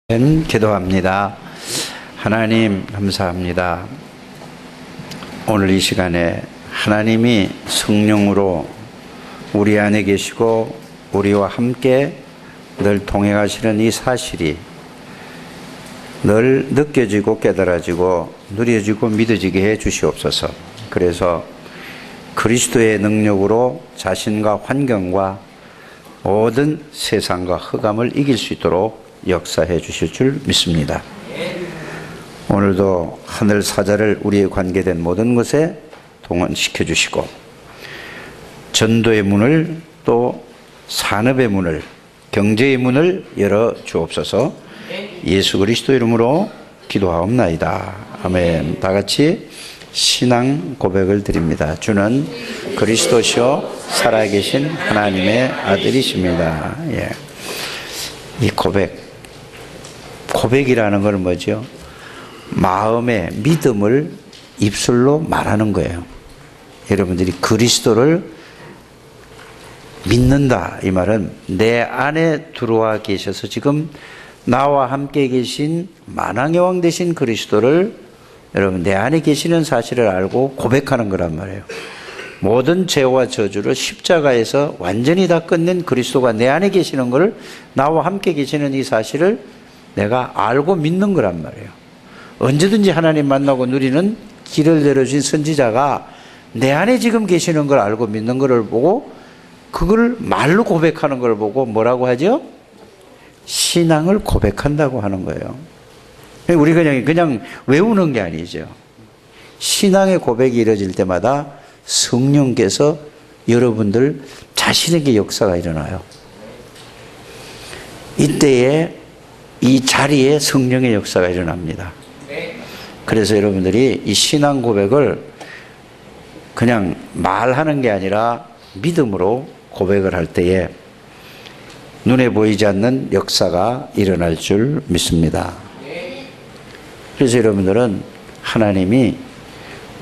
기도합니다. 하나님 감사합니다. 오늘 이 시간에 하나님이 성령으로 우리 안에 계시고 우리와 함께 늘 동행하시는 이 사실이 늘 느껴지고 깨달아지고 누려지고 믿어지게 해 주시옵소서. 그래서 그리스도의 능력으로 자신과 환경과 모든 세상과 흑암을 이길 수 있도록 역사해 주실 줄 믿습니다. 오늘도 하늘 사자를 우리에 관계된 모든 것에 동원시켜 주시고 전도의 문을 또 산업의 문을 경제의 문을 열어 주옵소서. 예수 그리스도 이름으로 기도하옵나이다. 아멘. 다 같이 신앙 고백을 드립니다. 주는 그리스도시요 살아계신 하나님의 아들이십니다. 예. 이 고백이라는 건 뭐죠? 마음의 믿음을 입술로 말하는 거예요. 여러분들이 그리스도를 믿는다, 이 말은 내 안에 들어와 계셔서 지금 나와 함께 계신 만왕의 왕 되신 그리스도를 여러분 내 안에 계시는 사실을 알고 고백하는 거란 말이에요. 모든 죄와 저주를 십자가에서 완전히 다 끝낸 그리스도가 내 안에 계시는 것을, 나와 함께 계시는 이 사실을 내가 알고 믿는 거란 말이에요. 언제든지 하나님 만나고 누리는 길을 내려주신 선지자가 내 안에 지금 계시는 걸 알고 믿는 것을 보고 그걸 말로 고백하는 걸 보고 뭐라고 하죠? 신앙을 고백한다고 하는 거예요. 우리 그냥 외우는 게 아니죠. 신앙의 고백이 이루어질 때마다 성령께서 여러분들 자신에게 역사가 일어나요. 이때에 이 자리에 성령의 역사가 일어납니다. 그래서 여러분들이 이 신앙 고백을 그냥 말하는 게 아니라 믿음으로 고백을 할 때에 눈에 보이지 않는 역사가 일어날 줄 믿습니다. 그래서 여러분들은 하나님이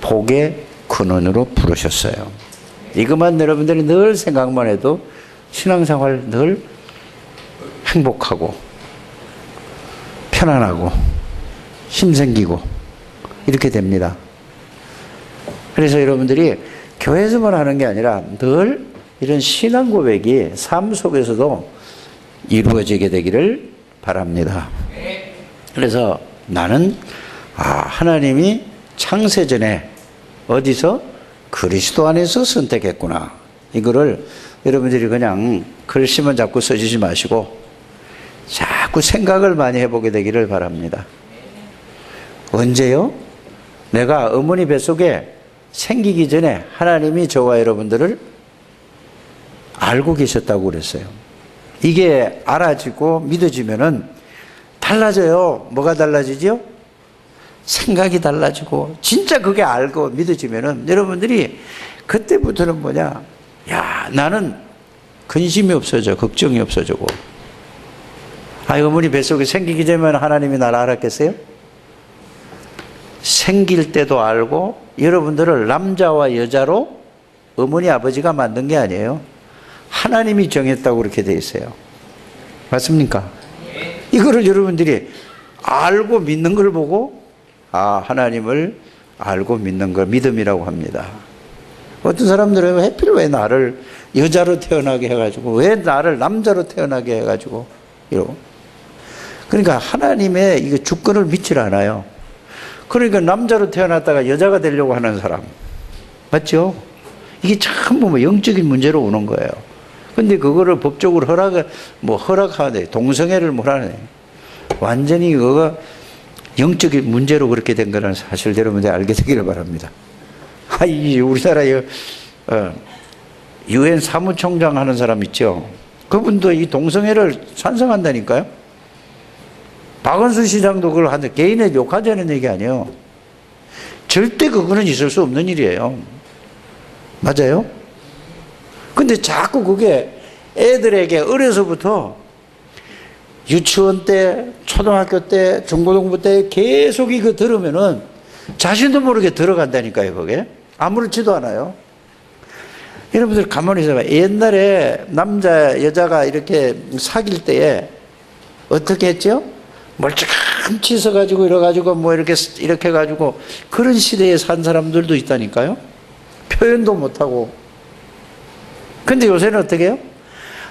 복의 근원으로 부르셨어요. 이것만 여러분들이 늘 생각만 해도 신앙생활 늘 행복하고 편안하고 힘생기고 이렇게 됩니다. 그래서 여러분들이 교회에서만 하는 게 아니라 늘 이런 신앙 고백이 삶 속에서도 이루어지게 되기를 바랍니다. 그래서 나는 하나님이 창세전에 어디서? 그리스도 안에서 선택했구나. 이거를 여러분들이 그냥 글씨만 자꾸 써주지 마시고 자꾸 생각을 많이 해보게 되기를 바랍니다. 언제요? 내가 어머니 뱃속에 생기기 전에 하나님이 저와 여러분들을 알고 계셨다고 그랬어요. 이게 알아지고 믿어지면은 달라져요. 뭐가 달라지죠? 생각이 달라지고 진짜 그게 알고 믿어지면은 여러분들이 그때부터는 뭐냐? 야, 나는 근심이 없어져, 걱정이 없어지고. 어머니 뱃속에 생기기 전에 하나님이 나를 알았겠어요? 생길 때도 알고 여러분들을 남자와 여자로 어머니 아버지가 만든 게 아니에요. 하나님이 정했다고 그렇게 돼 있어요. 맞습니까? 이거를 여러분들이 알고 믿는 걸 보고 하나님을 알고 믿는 걸 믿음이라고 합니다. 어떤 사람들은 하필 왜 나를 여자로 태어나게 해가지고 왜 나를 남자로 태어나게 해가지고 이러고. 그러니까 하나님의 이거 주권을 믿질 않아요. 그러니까 남자로 태어났다가 여자가 되려고 하는 사람 맞죠? 이게 참 영적인 문제로 오는 거예요. 근데 그거를 법적으로 허락하네. 동성애를 뭐라네. 완전히 그거가 영적인 문제로 그렇게 된 거라는 사실 여러분들 알게 되기를 바랍니다. 우리나라에 유엔 사무총장 하는 사람 있죠. 그분도 이 동성애를 찬성한다니까요. 박원순 시장도 그걸 하는데 개인의 욕하자는 얘기 아니에요. 절대 그거는 있을 수 없는 일이에요. 맞아요? 근데 자꾸 그게 애들에게 어려서부터 유치원 때, 초등학교 때, 중고등부 때 계속 이거 들으면은 자신도 모르게 들어간다니까요, 그게. 아무렇지도 않아요. 여러분들 가만히 있어봐요. 옛날에 남자, 여자가 이렇게 사귈 때에 어떻게 했죠? 멀찌감치 서가지고 이래가지고 뭐 이렇게 해가지고 그런 시대에 산 사람들도 있다니까요. 표현도 못하고. 근데 요새는 어떻게 해요?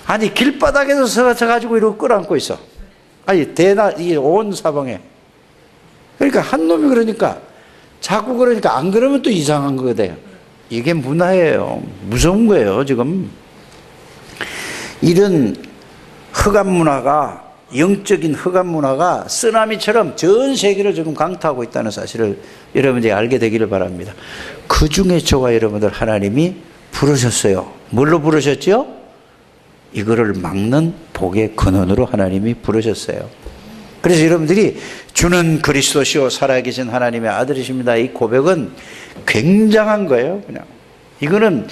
아니 길바닥에서 서가지고 이러고 끌어안고 있어. 아니 이게 온 사방에. 그러니까 한 놈이 그러니까 자꾸 그러니까 안 그러면 또 이상한 거거든요. 이게 문화예요. 무서운 거예요 지금. 이런 흑암 문화가, 영적인 흑암 문화가 쓰나미처럼 전 세계를 지금 강타하고 있다는 사실을 여러분들이 알게 되기를 바랍니다. 그 중에 저와 여러분들 하나님이 부르셨어요. 뭘로 부르셨죠? 이거를 막는 복의 근원으로 하나님이 부르셨어요. 그래서 여러분들이 주는 그리스도시요 살아계신 하나님의 아들이십니다. 이 고백은 굉장한 거예요. 그냥 이거는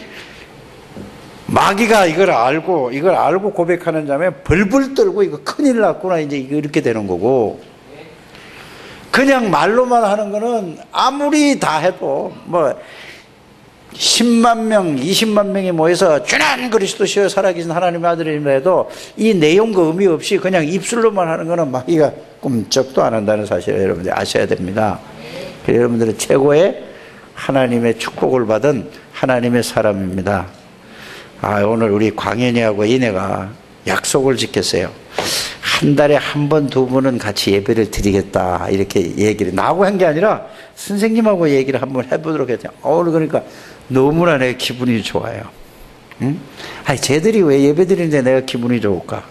마귀가 이걸 알고 고백하는 자면 벌벌 떨고 이거 큰일 났구나 이제 이렇게 되는 거고, 그냥 말로만 하는 거는 아무리 다 해도 뭐 10만 명, 20만 명이 모여서 주는 그리스도시여 살아계신 하나님의 아들이라 해도 이 내용과 의미 없이 그냥 입술로만 하는 거는 마귀가 꿈쩍도 안 한다는 사실을 여러분들이 아셔야 됩니다. 여러분들은 최고의 하나님의 축복을 받은 하나님의 사람입니다. 오늘 우리 광현이하고 이내가 약속을 지켰어요. 한 달에 한 번, 두 번은 같이 예배를 드리겠다 이렇게 얘기를 나하고 한 게 아니라 선생님하고 얘기를 한번 해보도록 했죠. 그러니까 너무나 내 기분이 좋아요. 응? 아니 쟤들이 왜 예배 드리는데 내가 기분이 좋을까?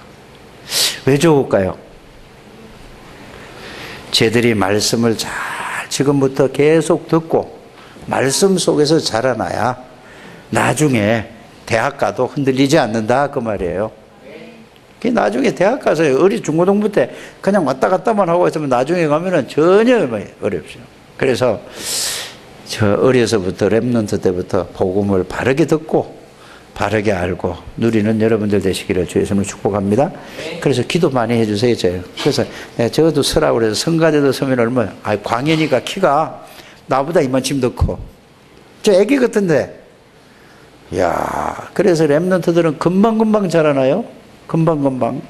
왜 좋을까요? 쟤들이 말씀을 잘 지금부터 계속 듣고 말씀 속에서 자라나야 나중에 대학 가도 흔들리지 않는다 그 말이에요. 나중에 대학 가서 중고등부 때 그냥 왔다 갔다만 하고 있으면 나중에 가면은 전혀 어렵죠. 그래서 저 어려서부터 렘넌트 때부터 복음을 바르게 듣고 바르게 알고 누리는 여러분들 되시기를 주의 이름으로 축복합니다. 그래서 기도 많이 해주세요. 그래서 저도 서라고 그래서 성가대도 서면 얼마야? 광현이가 키가 나보다 이만큼 더 커. 저 애기 같은데. 그래서 렘넌트들은 금방금방 자라나요. 금방금방.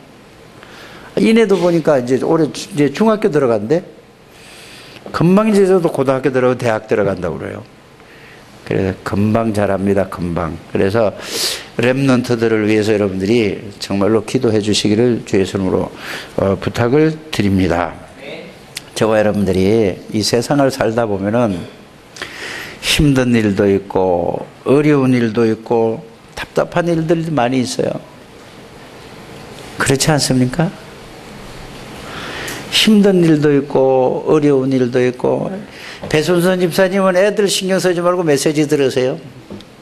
이내도 보니까 이제 중학교 들어간대. 금방 이제 저도 고등학교 들어가고 대학 들어간다고 그래요. 그래서 금방 자랍니다. 금방. 그래서 렘넌트들을 위해서 여러분들이 정말로 기도해 주시기를 주의 손으로 부탁을 드립니다. 저와 여러분들이 이 세상을 살다 보면은 힘든 일도 있고 어려운 일도 있고 답답한 일들이 많이 있어요. 그렇지 않습니까? 힘든 일도 있고 어려운 일도 있고. 배순선 집사님은 애들 신경 쓰지 말고 메시지 들으세요.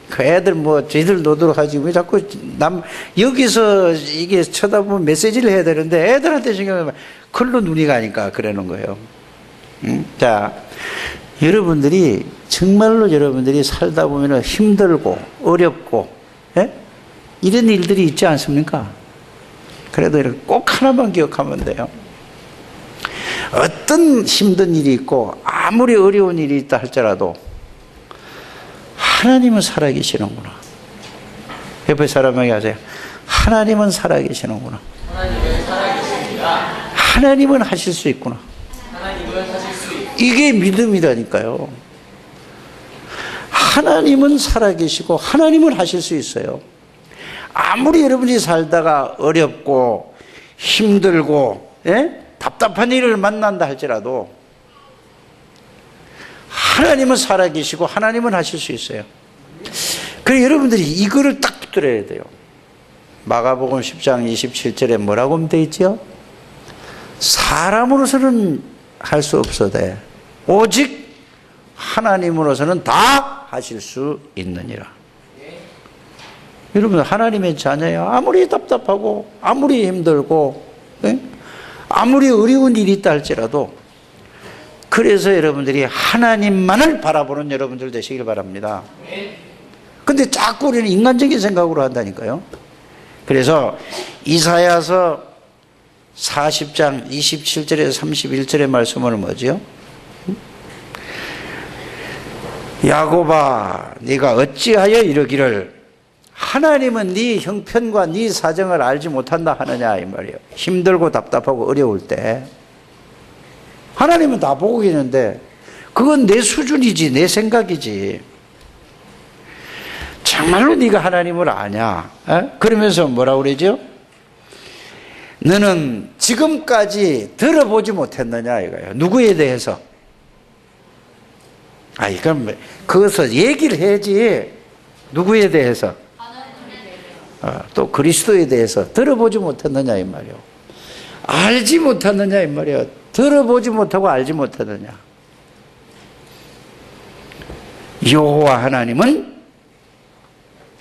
그 애들 저희들 노도록 하지 왜 자꾸 여기서 이게 쳐다보면 메시지를 해야 되는데 애들한테 신경 쓰면 글로 눈이 가니까 그러는 거예요. 자, 여러분들이 정말로 여러분들이 살다 보면 힘들고 어렵고 이런 일들이 있지 않습니까? 그래도 이렇게 꼭 하나만 기억하면 돼요. 어떤 힘든 일이 있고 아무리 어려운 일이 있다 할지라도 하나님은 살아계시는구나. 옆에 사람에게 하세요. 하나님은 살아계시는구나. 하나님은 살아계십니다. 하나님은 하실 수 있구나. 하나님은 하실 수 있구나. 이게 믿음이라니까요. 하나님은 살아계시고 하나님은 하실 수 있어요. 아무리 여러분이 살다가 어렵고 힘들고 답답한 일을 만난다 할지라도 하나님은 살아계시고 하나님은 하실 수 있어요. 그래서 여러분들이 이거를 딱 붙들어야 돼요. 마가복음 10장 27절에 뭐라고 되어 있죠? 사람으로서는 할 수 없어도 오직 하나님으로서는 다 하실 수 있느니라. 여러분 하나님의 자녀예요. 아무리 답답하고 아무리 힘들고 아무리 어려운 일이 있다 할지라도 그래서 여러분들이 하나님만을 바라보는 여러분들 되시길 바랍니다. 근데 자꾸 우리는 인간적인 생각으로 한다니까요. 그래서 이사야서 40장 27절에서 31절의 말씀은 뭐지요? 야곱아 네가 어찌하여 이러기를 하나님은 네 형편과 네 사정을 알지 못한다 하느냐 이 말이에요. 힘들고 답답하고 어려울 때 하나님은 다 보고 계시는데 그건 내 수준이지, 내 생각이지. 정말로 네가 하나님을 아냐? 그러면서 뭐라고 그러죠? 너는 지금까지 들어보지 못했느냐 이거예요. 누구에 대해서? 이건 그것을 얘기를 해야지. 누구에 대해서? 또 그리스도에 대해서 들어보지 못했느냐 이 말이요. 알지 못했느냐 이 말이요. 들어보지 못하고 알지 못했느냐. 여호와 하나님은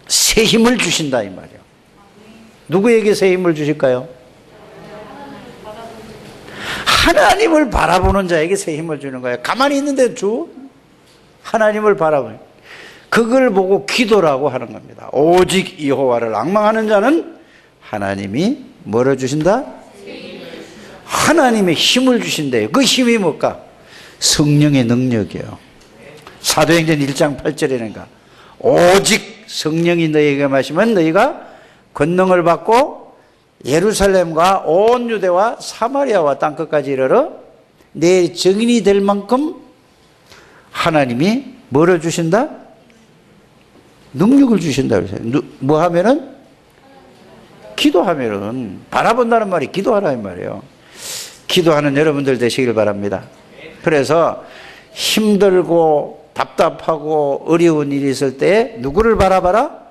새 힘을 주신다 이 말이요. 누구에게 새 힘을 주실까요? 하나님을 바라보는 자에게 새 힘을 주는 거예요. 가만히 있는데 하나님을 바라보는, 그걸 보고 기도라고 하는 겁니다. 오직 여호와를 앙망하는 자는 하나님이 뭐를 주신다? 하나님의 힘을 주신대요. 그 힘이 뭘까? 성령의 능력이에요. 사도행전 1장 8절에는가 오직 성령이 너희에게 마시면 너희가 권능을 받고 예루살렘과 온 유대와 사마리아와 땅끝까지 이르러 내 증인이 될 만큼 하나님이 뭐를 주신다? 능력을 주신다 그랬어요. 뭐 하면은? 기도하면은. 바라본다는 말이 기도하라는 말이에요. 기도하는 여러분들 되시길 바랍니다. 그래서 힘들고 답답하고 어려운 일이 있을 때 누구를 바라봐라?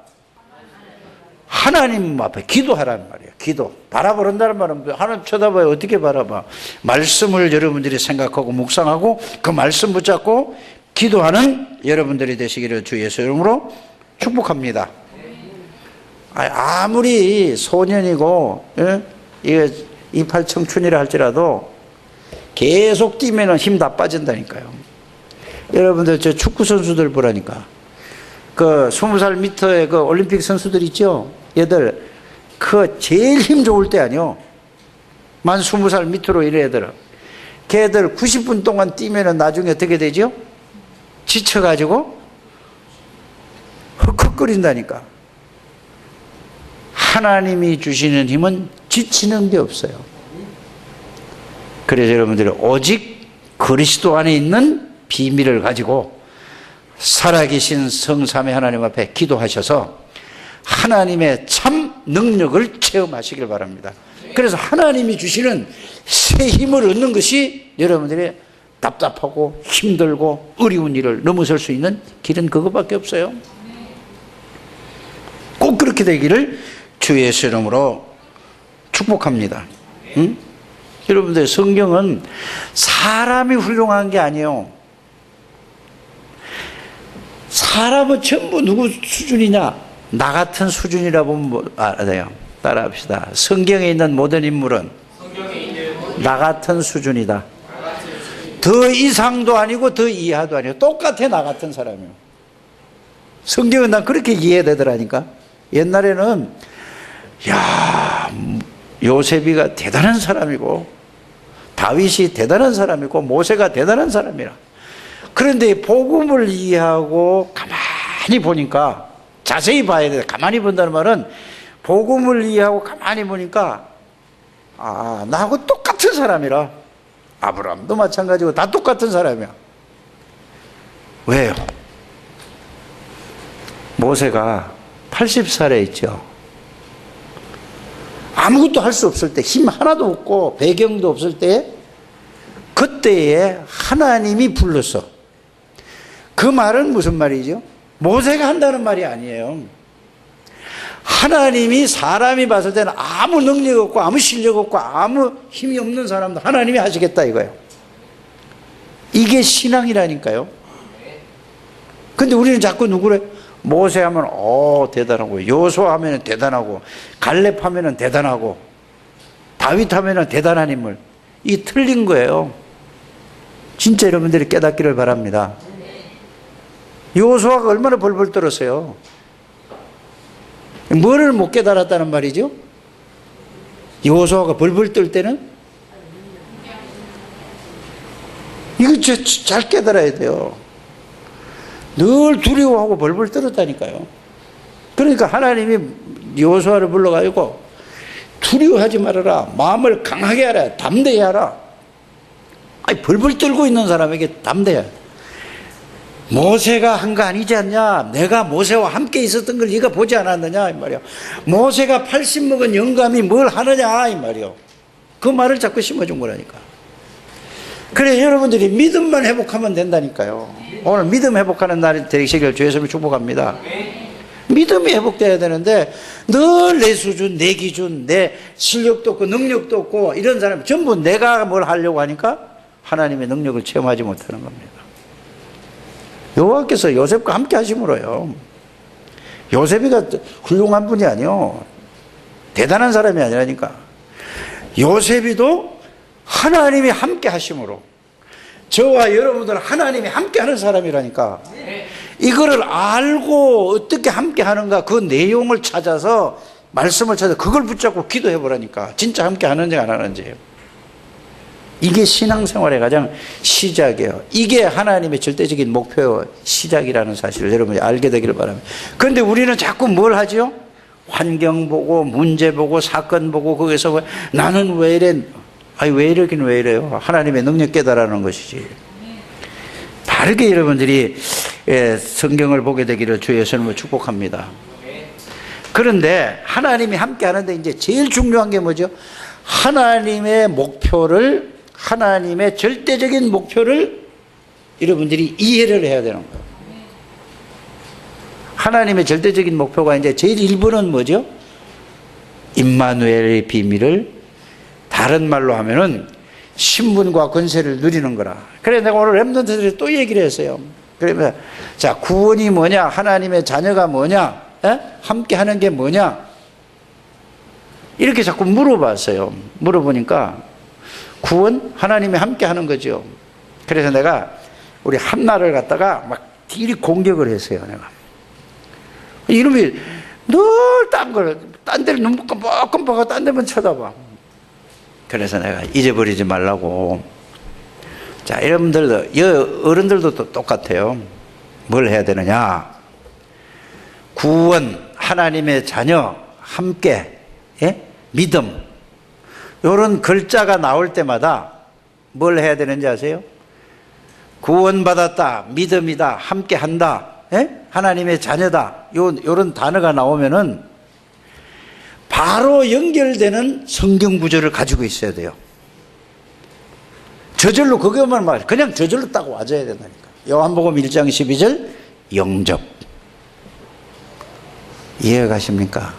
하나님 앞에 기도하라는 말이에요. 기도. 바라보는다는 말은 하나님 쳐다봐요. 어떻게 바라봐? 말씀을 여러분들이 생각하고 묵상하고 그 말씀 붙잡고 기도하는 여러분들이 되시기를 주 예수 이름으로 축복합니다. 아무리 소년이고 이팔 청춘이라 할지라도 계속 뛰면 힘 다 빠진다니까요. 여러분들 저 축구 선수들 보라니까. 그 20살 밑에 그 올림픽 선수들 있죠? 얘들 그 제일 힘 좋을 때 아니요. 만 20살 밑으로 이런 애들은 걔들 90분 동안 뛰면은 나중에 어떻게 되죠? 지쳐가지고 헉헉거린다니까. 하나님이 주시는 힘은 지치는 게 없어요. 그래서 여러분들이 오직 그리스도 안에 있는 비밀을 가지고 살아계신 성삼위 하나님 앞에 기도하셔서 하나님의 참 능력을 체험하시길 바랍니다. 그래서 하나님이 주시는 새 힘을 얻는 것이 여러분들이 답답하고 힘들고 어려운 일을 넘어설 수 있는 길은 그것밖에 없어요. 꼭 그렇게 되기를 주 예수 이름으로 축복합니다. 응? 여러분들 성경은 사람이 훌륭한 게 아니에요. 사람은 전부 누구 수준이냐? 나 같은 수준이라 보면 알아요. 따라합시다. 성경에 있는 모든 인물은 나 같은 수준이다. 더 이상도 아니고 더 이하도 아니고 똑같아. 나 같은 사람이요. 성경은 난 그렇게 이해되더라니까. 옛날에는 야 요셉이가 대단한 사람이고 다윗이 대단한 사람이고 모세가 대단한 사람이라. 그런데 복음을 이해하고 가만히 보니까, 자세히 봐야 돼. 가만히 본다는 말은 복음을 이해하고 가만히 보니까 나하고 똑같은 사람이라. 아브라함도 마찬가지고 다 똑같은 사람이야. 왜요? 모세가 80살에 있죠. 아무것도 할 수 없을 때, 힘 하나도 없고 배경도 없을 때, 그때에 하나님이 불렀어. 그 말은 무슨 말이죠? 모세가 한다는 말이 아니에요. 하나님이 사람이 봤을 때는 아무 능력 없고 아무 실력 없고 아무 힘이 없는 사람도 하나님이 하시겠다 이거예요. 이게 신앙이라니까요. 근데 우리는 자꾸 누구래? 모세 하면 대단하고, 여호수아 하면 대단하고, 갈렙 하면 대단하고, 다윗 하면 대단한 인물. 이게 틀린 거예요. 진짜 여러분들이 깨닫기를 바랍니다. 여호수아가 얼마나 벌벌 떨었어요. 뭐를 못 깨달았다는 말이죠? 여호수아가 벌벌 떨 때는 이거 잘 깨달아야 돼요. 늘 두려워하고 벌벌 떨었다니까요. 그러니까 하나님이 여호수아를 불러가지고 두려워하지 말아라. 마음을 강하게 하라. 담대히 하라. 아니, 벌벌 떨고 있는 사람에게 담대야. 모세가 한 거 아니지 않냐? 내가 모세와 함께 있었던 걸 네가 보지 않았느냐? 이 말이야. 모세가 80 먹은 영감이 뭘 하느냐? 이 말이요. 그 말을 자꾸 심어준 거라니까. 그래, 여러분들이 믿음만 회복하면 된다니까요. 오늘 믿음 회복하는 날이 되시길 주 예수님을 축복합니다. 믿음이 회복돼야 되는데 늘 내 수준, 내 기준, 내 실력도 없고 능력도 없고 이런 사람 전부 내가 뭘 하려고 하니까 하나님의 능력을 체험하지 못하는 겁니다. 여호와께서 요셉과 함께 하심으로요. 요셉이가 훌륭한 분이 아니요. 대단한 사람이 아니라니까. 요셉이도 하나님이 함께 하심으로 저와 여러분들 하나님이 함께 하는 사람이라니까. 이거를 알고 어떻게 함께 하는가 그 내용을 찾아서 말씀을 찾아 그걸 붙잡고 기도해 보라니까. 진짜 함께 하는지 안 하는지. 이게 신앙생활의 가장 시작이에요. 이게 하나님의 절대적인 목표 시작이라는 사실을 여러분이 알게 되기를 바랍니다. 그런데 우리는 자꾸 뭘 하죠? 환경 보고 문제 보고 사건 보고 거기서 나는 왜 이래? 아니 왜 이러긴 왜 이래요? 하나님의 능력 깨달아는 것이지. 바르게 여러분들이 성경을 보게 되기를 주 예수님을 축복합니다. 그런데 하나님이 함께 하는데 이제 제일 중요한 게 뭐죠? 하나님의 목표를, 하나님의 절대적인 목표를 여러분들이 이해를 해야 되는 거예요. 하나님의 절대적인 목표가 이제 제일 1번은 뭐죠? 임마누엘의 비밀을 다른 말로 하면은 신분과 권세를 누리는 거라. 그래 내가 오늘 렘넌트들이 또 얘기를 했어요. 그러면 자, 구원이 뭐냐? 하나님의 자녀가 뭐냐? 함께 하는 게 뭐냐? 이렇게 자꾸 물어봤어요. 물어보니까 구원 하나님이 함께 하는 거죠. 그래서 내가 우리 한나를 갖다가 막 딜이 공격을 했어요. 내가 이놈이 늘 딴 데를 눈 깜빡깜빡하고 딴 데만 쳐다봐. 그래서 내가 잊어버리지 말라고. 자, 여러분들도 어른들도 똑같아요. 뭘 해야 되느냐? 구원, 하나님의 자녀, 함께, 믿음, 이런 글자가 나올 때마다 뭘 해야 되는지 아세요? 구원받았다, 믿음이다, 함께 한다, 하나님의 자녀다, 요런 단어가 나오면은 바로 연결되는 성경 구절을 가지고 있어야 돼요. 저절로 그것만 말, 그냥 저절로 딱 와줘야 된다니까. 요한복음 1장 12절 영접. 이해가 가십니까?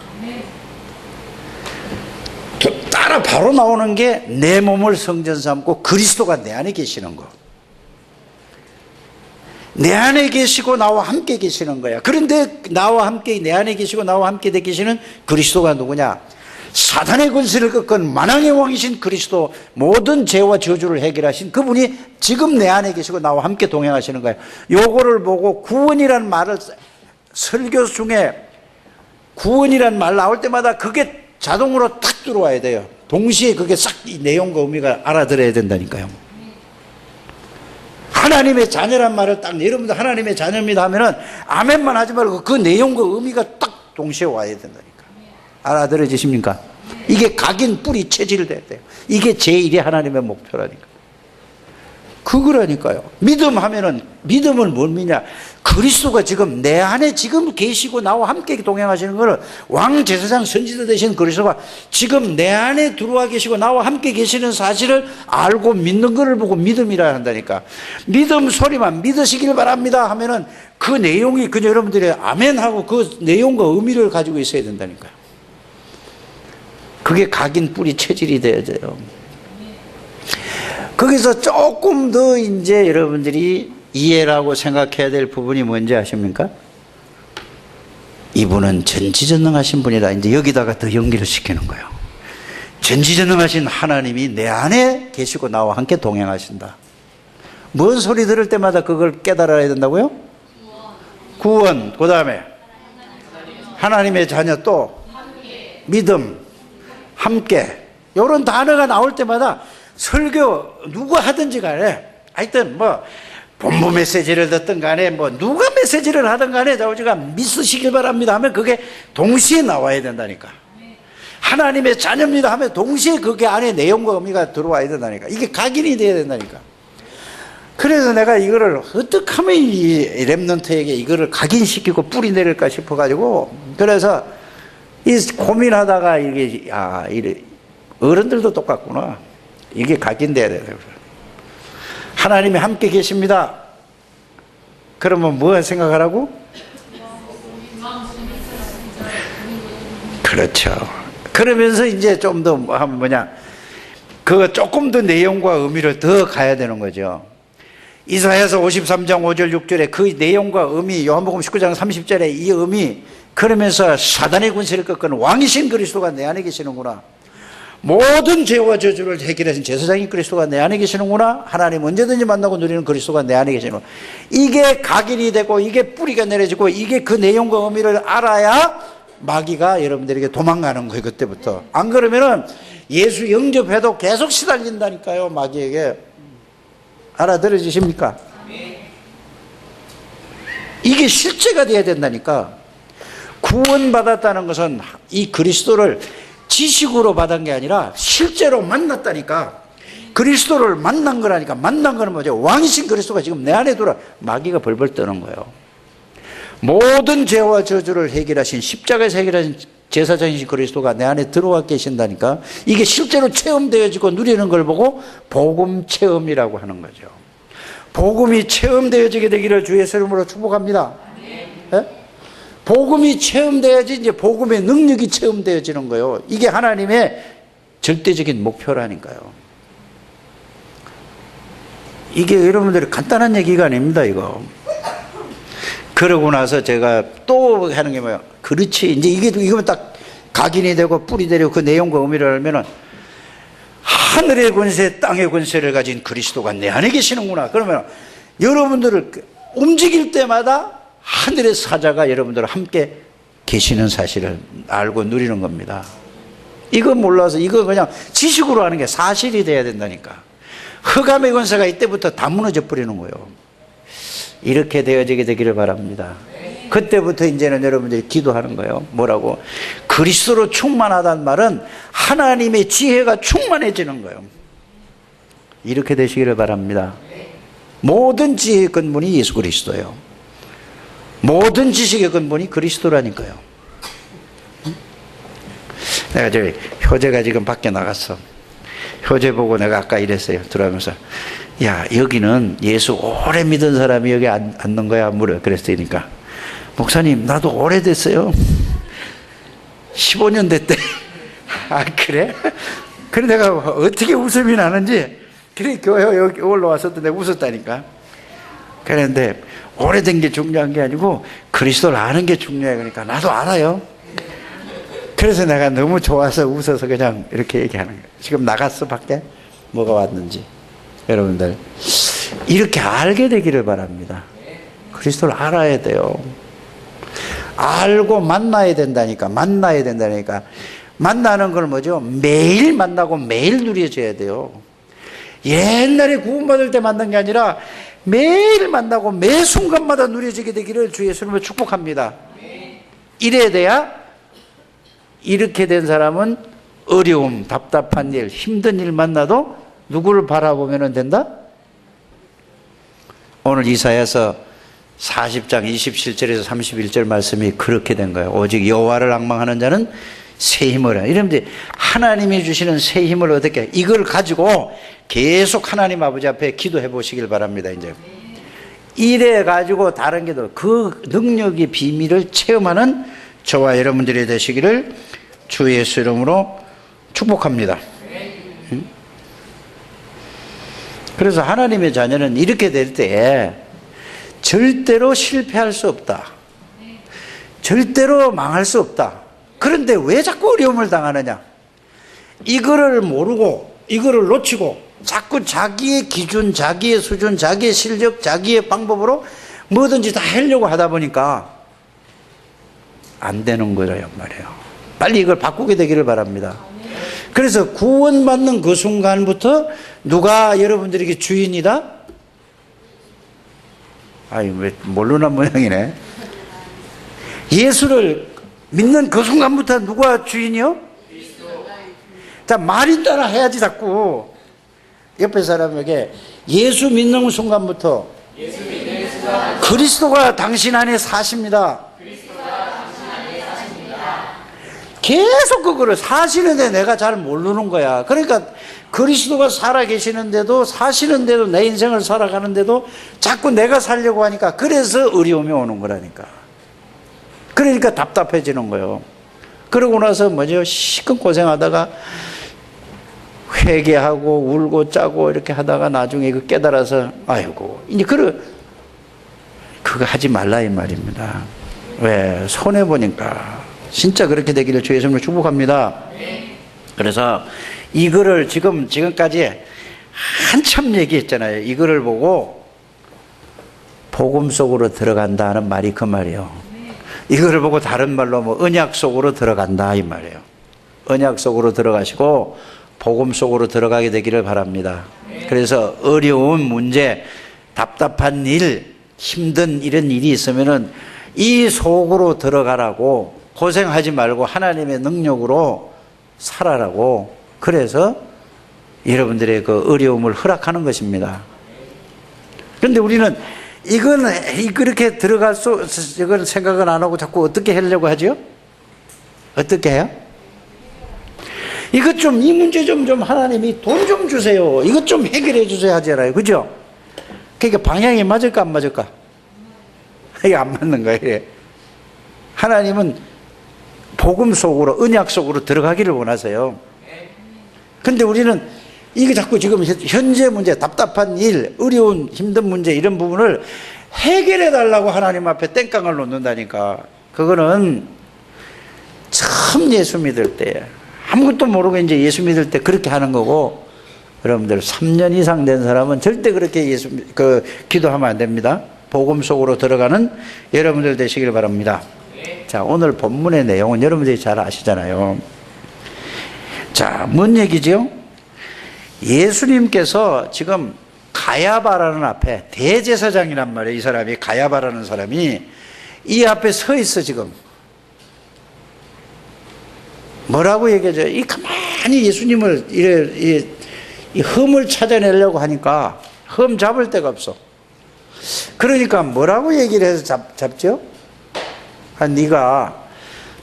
따라 바로 나오는 게 내 몸을 성전 삼고 그리스도가 내 안에 계시는 거. 내 안에 계시고 나와 함께 계시는 거야. 그런데 나와 함께, 내 안에 계시고 나와 함께 계시는 그리스도가 누구냐? 사단의 권세를 꺾은 만왕의 왕이신 그리스도, 모든 죄와 저주를 해결하신 그분이 지금 내 안에 계시고 나와 함께 동행하시는 거예요. 요거를 보고 구원이란 말을, 설교 중에 구원이란 말 나올 때마다 그게 자동으로 탁 들어와야 돼요. 동시에 그게 싹 이 내용과 의미가 알아들어야 된다니까요. 하나님의 자녀란 말을 딱 여러분들 하나님의 자녀입니다 하면은 아멘만 하지 말고 그 내용과 의미가 딱 동시에 와야 된다니까. 알아들어지십니까? 이게 각인 뿌리 체질돼야 돼요. 이게 제1의 하나님의 목표라니까. 그거라니까요. 믿음 하면은, 믿음은 뭡니까? 그리스도가 지금 내 안에 지금 계시고 나와 함께 동행하시는 것을, 왕 제사장 선지자 되신 그리스도가 지금 내 안에 들어와 계시고 나와 함께 계시는 사실을 알고 믿는 것을 보고 믿음이라 한다니까. 믿음 소리만 믿으시길 바랍니다 하면은 그 내용이 그저 여러분들이 아멘하고 그 내용과 의미를 가지고 있어야 된다니까요. 그게 각인 뿌리 체질이 돼야 돼요. 거기서 조금 더 이제 여러분들이 이해라고 생각해야 될 부분이 뭔지 아십니까? 이분은 전지전능하신 분이다. 이제 여기다가 더 연결을 시키는 거예요. 전지전능하신 하나님이 내 안에 계시고 나와 함께 동행하신다. 뭔 소리 들을 때마다 그걸 깨달아야 된다고요? 구원, 그 다음에 하나님의 자녀, 또 믿음, 함께, 이런 단어가 나올 때마다 설교 누가 하든지 간에 하여튼 뭐 본부 메시지를 듣든 간에 뭐 누가 메시지를 하든 간에 자우지가 믿으시길 바랍니다 하면 그게 동시에 나와야 된다니까. 하나님의 자녀입니다 하면 동시에 그게 안에 내용과 의미가 들어와야 된다니까. 이게 각인이 돼야 된다니까. 그래서 내가 이거를 어떻게 하면 이 랩런트에게 이거를 각인시키고 뿌리 내릴까 싶어가지고, 그래서 이 고민하다가 이게, 이래, 어른들도 똑같구나. 이게 각인돼야 돼요. 하나님이 함께 계십니다. 그러면 뭐 생각하라고? 그렇죠. 그러면서 이제 좀 더 하면 뭐냐, 그 조금 더 내용과 의미를 더 가야 되는 거죠. 이사야서 53장 5절 6절에 그 내용과 의미, 요한복음 19장 30절에 이 의미, 그러면서 사단의 군세를 꺾은 왕이신 그리스도가 내 안에 계시는구나. 모든 죄와 저주를 해결하신 제사장인 그리스도가 내 안에 계시는구나. 하나님 언제든지 만나고 누리는 그리스도가 내 안에 계시는구나. 이게 각인이 되고 이게 뿌리가 내려지고 이게 그 내용과 의미를 알아야 마귀가 여러분들에게 도망가는 거예요. 그때부터. 안 그러면은 예수 영접해도 계속 시달린다니까요. 마귀에게. 알아들으십니까? 이게 실제가 돼야 된다니까. 구원받았다는 것은 이 그리스도를 지식으로 받은 게 아니라 실제로 만났다니까. 그리스도를 만난 거라니까. 만난 거는 뭐죠? 왕이신 그리스도가 지금 내 안에 들어. 마귀가 벌벌 떠는 거예요. 모든 죄와 저주를 해결하신, 십자가에서 해결하신 제사장이신 그리스도가 내 안에 들어와 계신다니까. 이게 실제로 체험되어지고 누리는 걸 보고 복음 체험이라고 하는 거죠. 복음이 체험되어지게 되기를 주의 이름으로 축복합니다. 네? 복음이 체험돼야지 이제 복음의 능력이 체험되어지는 거예요. 이게 하나님의 절대적인 목표라니까요. 이게 여러분들이 간단한 얘기가 아닙니다, 이거. 그러고 나서 제가 또 하는 게 뭐야? 그렇지. 이제 이거면 딱 각인이 되고 뿌리 되고 그 내용과 의미를 알면은 하늘의 권세, 땅의 권세를 가진 그리스도가 내 안에 계시는구나. 그러면 여러분들을 움직일 때마다 하늘의 사자가 여러분들과 함께 계시는 사실을 알고 누리는 겁니다. 이거 몰라서 이거 그냥 지식으로 하는 게 사실이 돼야 된다니까. 흑암의 권세가 이때부터 다 무너져 버리는 거예요. 이렇게 되어지게 되기를 바랍니다. 그때부터 이제는 여러분들이 기도하는 거예요. 뭐라고? 그리스도로 충만하다는 말은 하나님의 지혜가 충만해지는 거예요. 이렇게 되시기를 바랍니다. 모든 지혜의 근본이 예수 그리스도예요. 모든 지식의 근본이 그리스도라니까요. 내가 저기 효재가 지금 밖에 나갔어. 효재 보고 내가 아까 이랬어요. 들어가면서, 야, 여기는 예수 오래 믿은 사람이 여기 앉는 거야? 물어. 그랬으니까, 목사님, 나도 오래됐어요. 15년 됐대. 아, 그래? 그래, 내가 어떻게 웃음이 나는지, 그래, 교회 여기 올라왔을 때 내가 웃었다니까. 그런데, 오래된 게 중요한 게 아니고, 그리스도를 아는 게 중요해. 그러니까, 나도 알아요. 그래서 내가 너무 좋아서 웃어서 그냥 이렇게 얘기하는 거예요. 지금 나갔어, 밖에? 뭐가 왔는지. 여러분들, 이렇게 알게 되기를 바랍니다. 그리스도를 알아야 돼요. 알고 만나야 된다니까. 만나야 된다니까. 만나는 걸 뭐죠? 매일 만나고 매일 누려져야 돼요. 옛날에 구원받을 때 만난 게 아니라 매일 만나고 매 순간마다 누려지게 되기를 주 예수님을 축복합니다. 이래야 돼야, 이렇게 된 사람은 어려움, 답답한 일, 힘든 일 만나도 누구를 바라보면 된다? 오늘 이사야서 40장 27절에서 31절 말씀이 그렇게 된 거예요. 오직 여호와를 앙망하는 자는 새 힘을 해. 이러면 하나님이 주시는 새 힘을 어떻게 해? 이걸 가지고 계속 하나님 아버지 앞에 기도해 보시길 바랍니다. 이제 이래 가지고 다른 게 그 능력의 비밀을 체험하는 저와 여러분들이 되시기를 주 예수 이름으로 축복합니다. 그래서 하나님의 자녀는 이렇게 될 때에 절대로 실패할 수 없다. 절대로 망할 수 없다. 그런데 왜 자꾸 어려움을 당하느냐? 이거를 모르고 이거를 놓치고 자꾸 자기의 기준, 자기의 수준, 자기의 실력, 자기의 방법으로 뭐든지 다 하려고 하다 보니까 안 되는 거란 말이에요. 빨리 이걸 바꾸게 되기를 바랍니다. 그래서 구원받는 그 순간부터 누가 여러분들에게 주인이다? 아이, 왜 모르는 모양이네. 예수를 믿는 그 순간부터 누가 주인이요? 자, 말이 따라 해야지 자꾸. 옆에 사람에게 예수 믿는 순간부터 그리스도가 당신 안에 사십니다. 계속 그거를 사시는데 내가 잘 모르는 거야. 그러니까 그리스도가 살아 계시는데도 사시는데도 내 인생을 살아가는데도 자꾸 내가 살려고 하니까 그래서 어려움이 오는 거라니까. 그러니까 답답해지는 거예요. 그러고 나서 뭐죠? 시큰 고생하다가 회개하고 울고 짜고 이렇게 하다가 나중에 그 깨달아서 아이고 이제 그거 하지 말라 이 말입니다. 왜? 손해 보니까. 진짜 그렇게 되기를 주의 이름으로 축복합니다. 그래서 이거를 지금까지 한참 얘기했잖아요. 이거를 보고 복음 속으로 들어간다는 말이 그 말이에요. 이거를 보고 다른 말로 뭐 언약 속으로 들어간다 이 말이에요. 언약 속으로 들어가시고 복음 속으로 들어가게 되기를 바랍니다. 그래서 어려운 문제, 답답한 일, 힘든 이런 일이 있으면은 이 속으로 들어가라고 고생하지 말고 하나님의 능력으로 살아라고 그래서 여러분들의 그 어려움을 허락하는 것입니다. 그런데 우리는 그렇게 이건 생각은 안 하고 자꾸 어떻게 하려고 하죠? 어떻게 해요? 이 문제 좀 하나님이 돈 좀 주세요. 이것 좀 해결해 주세요 하잖아요. 그죠? 그러니까 방향이 맞을까 안 맞을까? 이게 안 맞는 거예요. 하나님은 복음 속으로 언약 속으로 들어가기를 원하세요. 근데 우리는 이게 자꾸 지금 현재 문제, 답답한 일, 어려운 힘든 문제 이런 부분을 해결해 달라고 하나님 앞에 땡깡을 놓는다니까. 그거는 처음 예수 믿을 때 아무것도 모르고 이제 예수 믿을 때 그렇게 하는 거고, 여러분들 3년 이상 된 사람은 절대 그렇게 기도하면 안 됩니다. 복음 속으로 들어가는 여러분들 되시길 바랍니다. 자, 오늘 본문의 내용은 여러분들이 잘 아시잖아요. 자, 뭔 얘기죠? 예수님께서 지금 가야바라는 앞에, 대제사장이란 말이에요. 이 사람이, 가야바라는 사람이 이 앞에 서 있어 지금. 뭐라고 얘기하죠? 가만히 예수님을 이 흠을 찾아내려고 하니까 흠 잡을 데가 없어. 그러니까 뭐라고 얘기를 해서 잡죠? 네가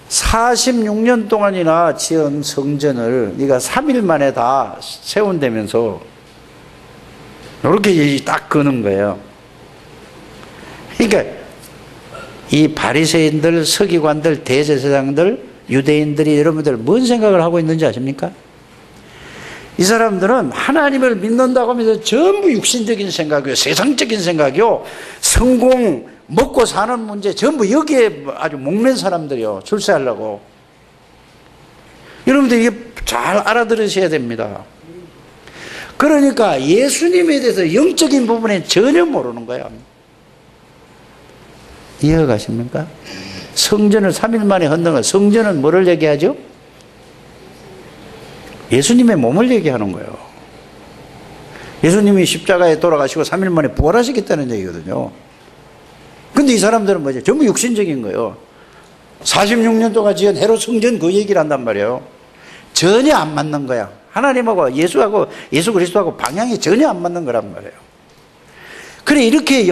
46년 동안이나 지은 성전을 네가 3일 만에 다 세운다면서 이렇게 딱 거는 거예요. 그러니까 이 바리새인들, 서기관들, 대제사장들, 유대인들이 여러분들 뭔 생각을 하고 있는지 아십니까? 이 사람들은 하나님을 믿는다고 하면서 전부 육신적인 생각이요, 세상적인 생각이요, 성공, 먹고 사는 문제 전부 여기에 아주 목맨 사람들이요. 출세하려고. 여러분들 이게 잘 알아들으셔야 됩니다. 그러니까 예수님에 대해서 영적인 부분에 전혀 모르는 거야. 이해가 가십니까? 성전을 3일 만에 헛는 거. 성전은 뭐를 얘기하죠? 예수님의 몸을 얘기하는 거예요. 예수님이 십자가에 돌아가시고 3일 만에 부활하시겠다는 얘기거든요. 근데 이 사람들은 뭐죠? 전부 육신적인 거예요. 46년 동안 지은 헤롯 성전 그 얘기를 한단 말이에요. 전혀 안 맞는 거야. 하나님하고 예수 그리스도하고 방향이 전혀 안 맞는 거란 말이에요. 그래, 이렇게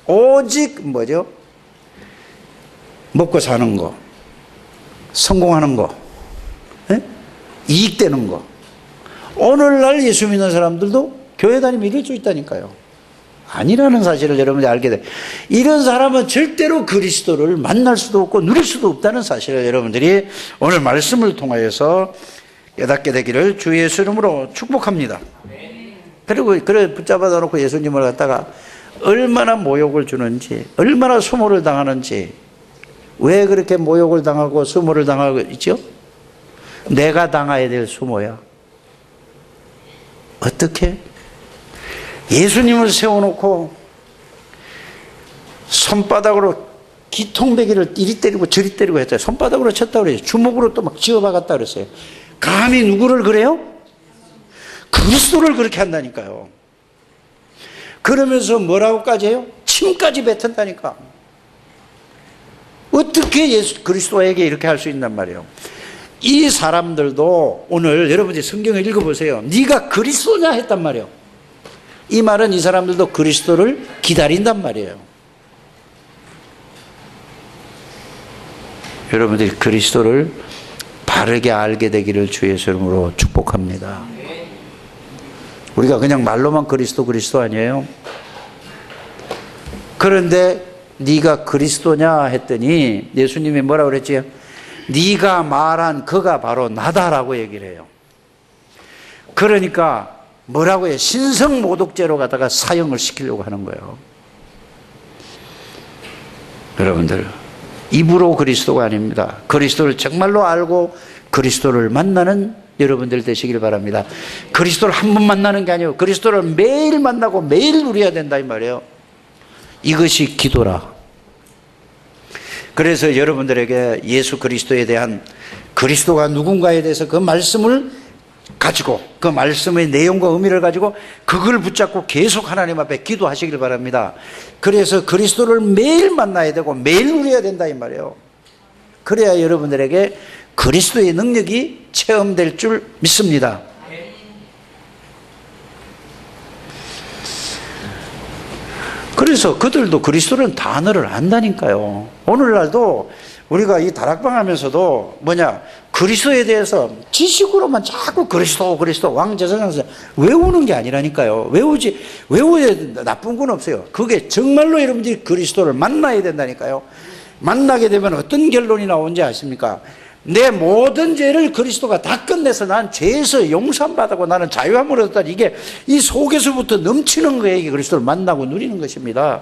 오직 뭐죠? 먹고 사는 거, 성공하는 거, 이익되는 거. 오늘날 예수 믿는 사람들도 교회 다니면 이럴 수 있다니까요. 아니라는 사실을 여러분들이 알게 돼. 이런 사람은 절대로 그리스도를 만날 수도 없고 누릴 수도 없다는 사실을 여러분들이 오늘 말씀을 통하여서 깨닫게 되기를 주 예수 이름으로 축복합니다. 그리고 그래 붙잡아 놓고 예수님을 갖다가 얼마나 모욕을 주는지, 얼마나 수모를 당하는지, 왜 그렇게 모욕을 당하고 수모를 당하고 있죠? 내가 당해야 될 수모야. 어떻게? 예수님을 세워놓고 손바닥으로 기통배기를 이리 때리고 저리 때리고 했어요. 손바닥으로 쳤다고 그래요. 주먹으로 또 막 쥐어박았다 그랬어요. 감히 누구를 그래요? 그리스도를 그렇게 한다니까요. 그러면서 뭐라고까지 해요? 침까지 뱉은다니까. 어떻게 그리스도에게 이렇게 할 수 있단 말이에요. 이 사람들도 오늘 여러분들이 성경을 읽어보세요. 네가 그리스도냐 했단 말이에요. 이 말은 이 사람들도 그리스도를 기다린단 말이에요. 여러분들이 그리스도를 바르게 알게 되기를 주 예수 이름으로 축복합니다. 우리가 그냥 말로만 그리스도 아니에요? 그런데 네가 그리스도냐 했더니 예수님이 뭐라고 그랬지? 네가 말한 그가 바로 나다라고 얘기를 해요. 그러니까 뭐라고 해요? 신성모독죄로 갖다가 사형을 시키려고 하는 거예요. 여러분들, 입으로 그리스도가 아닙니다. 그리스도를 정말로 알고 그리스도를 만나는 여러분들 되시길 바랍니다. 그리스도를 한 번 만나는 게 아니에요. 그리스도를 매일 만나고 매일 누려야 된다 이 말이에요. 이것이 기도라. 그래서 여러분들에게 예수 그리스도에 대한, 그리스도가 누군가에 대해서 그 말씀을 가지고, 그 말씀의 내용과 의미를 가지고 그걸 붙잡고 계속 하나님 앞에 기도하시길 바랍니다. 그래서 그리스도를 매일 만나야 되고 매일 누려야 된다 이 말이에요. 그래야 여러분들에게 그리스도의 능력이 체험될 줄 믿습니다. 그래서 그들도 그리스도라는 단어를 안다니까요. 오늘날도 우리가 이 다락방 하면서도 그리스도에 대해서 지식으로만 자꾸 그리스도 왕제사장에서 외우는 게 아니라니까요. 외우야 나쁜 건 없어요. 그게 정말로 여러분들이 그리스도를 만나야 된다니까요. 만나게 되면 어떤 결론이 나오는지 아십니까? 내 모든 죄를 그리스도가 다 끝내서 난 죄에서 용서받고 나는 자유함을 얻었다. 이게 이 속에서부터 넘치는 거예요. 이게 그리스도를 만나고 누리는 것입니다.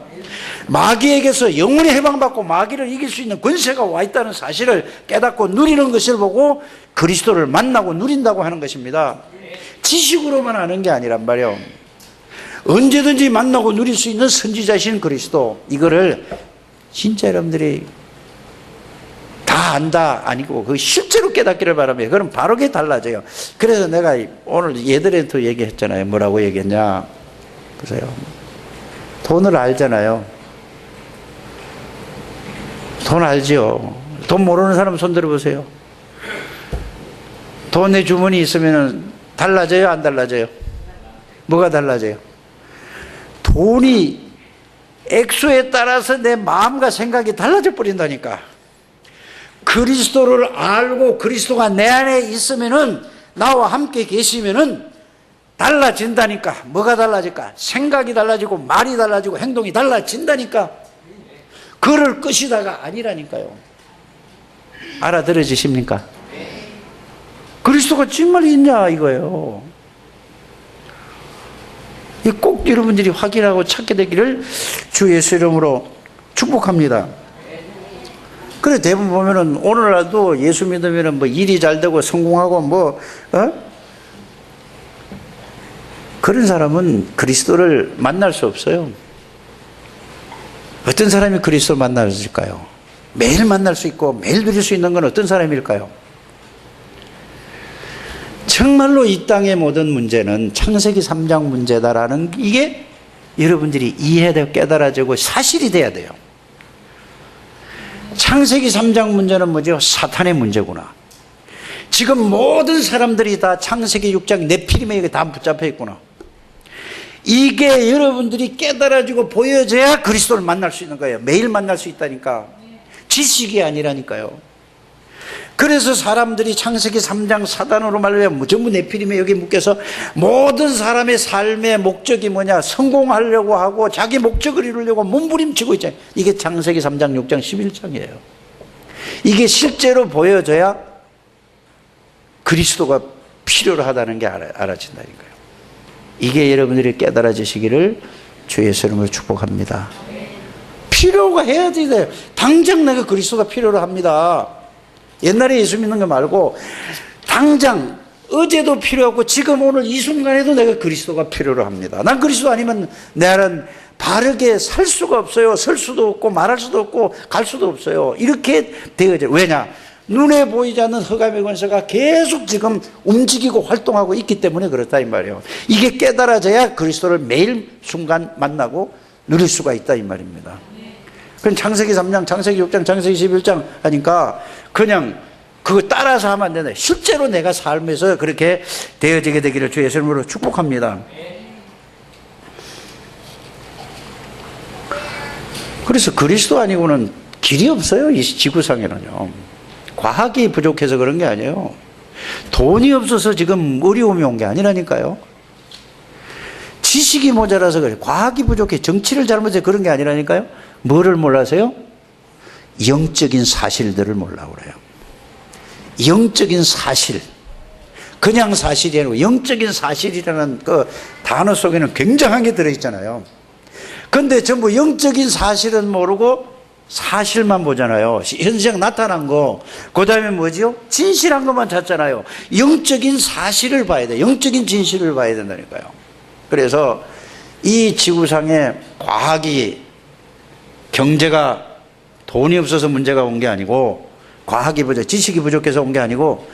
마귀에게서 영원히 해방받고 마귀를 이길 수 있는 권세가 와 있다는 사실을 깨닫고 누리는 것을 보고 그리스도를 만나고 누린다고 하는 것입니다. 지식으로만 아는 게 아니란 말이에요. 언제든지 만나고 누릴 수 있는 선지자신 그리스도, 이거를 진짜 여러분들이 다 안다 아니고 그 실제로 깨닫기를 바랍니다. 그럼 바로 그게 달라져요. 그래서 내가 오늘 얘들한테 얘기했잖아요. 뭐라고 얘기했냐? 보세요. 돈을 알잖아요. 돈 알지요. 돈 모르는 사람 손 들어보세요. 돈의 주머니 있으면 달라져요? 안 달라져요? 뭐가 달라져요? 돈이 액수에 따라서 내 마음과 생각이 달라져 버린다니까. 그리스도를 알고 그리스도가 내 안에 있으면은, 나와 함께 계시면은 달라진다니까. 뭐가 달라질까? 생각이 달라지고 말이 달라지고 행동이 달라진다니까. 그럴 것이다가 아니라니까요. 알아들어지십니까? 그리스도가 정말 있냐 이거예요. 꼭 여러분들이 확인하고 찾게 되기를 주 예수 이름으로 축복합니다. 그래, 대부분 보면은 오늘날도 예수 믿으면은 일이 잘 되고 성공하고 그런 사람은 그리스도를 만날 수 없어요. 어떤 사람이 그리스도를 만날 수 있을까요? 매일 만날 수 있고 매일 누릴 수 있는 건 어떤 사람일까요? 정말로 이 땅의 모든 문제는 창세기 3장 문제다라는 이게 여러분들이 이해해야 되고 깨달아지고 사실이 돼야 돼요. 창세기 3장 문제는 뭐죠? 사탄의 문제구나. 지금 모든 사람들이 다 창세기 6장 네피림에 다 붙잡혀 있구나. 이게 여러분들이 깨달아지고 보여져야 그리스도를 만날 수 있는 거예요. 매일 만날 수 있다니까. 지식이 아니라니까요. 그래서 사람들이 창세기 3장 사단으로 말하면 전부 네피림에 여기 묶여서 모든 사람의 삶의 목적이 뭐냐? 성공하려고 하고 자기 목적을 이루려고 몸부림치고 있잖아요. 이게 창세기 3장 6장 11장이에요. 이게 실제로 보여져야 그리스도가 필요로 하다는 게 알아진다니까요. 이게 여러분들이 깨달아지시기를 주 예수 이름으로 축복합니다. 필요가 해야 돼요. 당장 내가 그리스도가 필요로 합니다. 옛날에 예수 믿는 거 말고 당장 어제도 필요하고 지금 오늘 이 순간에도 내가 그리스도가 필요로 합니다. 난 그리스도 아니면 나는 바르게 살 수가 없어요. 설 수도 없고 말할 수도 없고 갈 수도 없어요. 이렇게 되어져. 왜냐? 눈에 보이지 않는 흑암의 권세가 계속 지금 움직이고 활동하고 있기 때문에 그렇다 이 말이에요. 이게 깨달아져야 그리스도를 매일 순간 만나고 누릴 수가 있다 이 말입니다. 그럼 창세기 3장, 창세기 6장, 창세기 11장 하니까 그냥 그거 따라서 하면 안 되네. 실제로 내가 삶에서 그렇게 되어지게 되기를 주 예수 이름으로 축복합니다. 그래서 그리스도 아니고는 길이 없어요. 이 지구상에는요. 과학이 부족해서 그런 게 아니에요. 돈이 없어서 지금 어려움이 온 게 아니라니까요. 지식이 모자라서 그래. 과학이 부족해. 정치를 잘못해서 그런 게 아니라니까요. 뭐를 몰라서요? 영적인 사실들을 몰라 그래요. 영적인 사실. 그냥 사실이 아니고 영적인 사실이라는 그 단어 속에는 굉장한 게 들어있잖아요. 근데 전부 영적인 사실은 모르고 사실만 보잖아요. 현상 나타난 거. 그 다음에 뭐지요? 진실한 것만 찾잖아요. 영적인 사실을 봐야 돼. 영적인 진실을 봐야 된다니까요. 그래서 이 지구상에 과학이, 경제가, 돈이 없어서 문제가 온 게 아니고, 과학이 부족, 지식이 부족해서 온 게 아니고,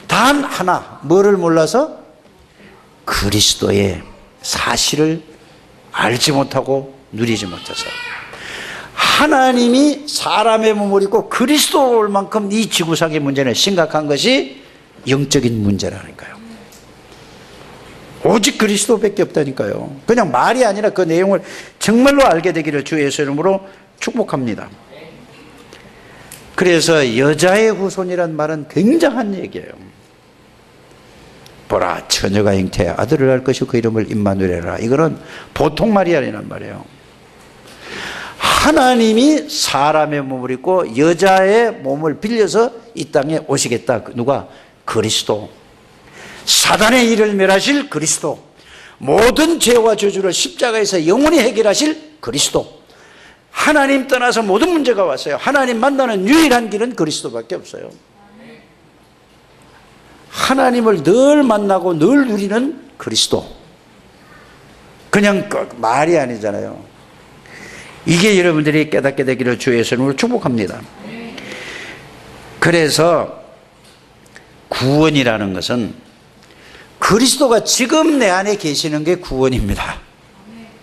단 하나, 뭐를 몰라서? 그리스도의 사실을 알지 못하고 누리지 못해서. 하나님이 사람의 몸을 입고 그리스도로 올 만큼 이 지구상의 문제는 심각한 것이 영적인 문제라니까요. 오직 그리스도밖에 없다니까요. 그냥 말이 아니라 그 내용을 정말로 알게 되기를 주 예수 이름으로 축복합니다. 그래서 여자의 후손이란 말은 굉장한 얘기예요. 보라, 처녀가 잉태해 아들을 낳을 것이고 그 이름을 임마누엘이라. 이거는 보통 말이 아니란 말이에요. 하나님이 사람의 몸을 입고 여자의 몸을 빌려서 이 땅에 오시겠다. 누가? 그리스도. 사단의 일을 멸하실 그리스도. 모든 죄와 저주를 십자가에서 영원히 해결하실 그리스도. 하나님 떠나서 모든 문제가 왔어요. 하나님 만나는 유일한 길은 그리스도밖에 없어요. 하나님을 늘 만나고 늘 누리는 그리스도. 그냥 말이 아니잖아요. 이게 여러분들이 깨닫게 되기를 주 예수 이름으로 축복합니다. 그래서 구원이라는 것은 그리스도가 지금 내 안에 계시는 게 구원입니다.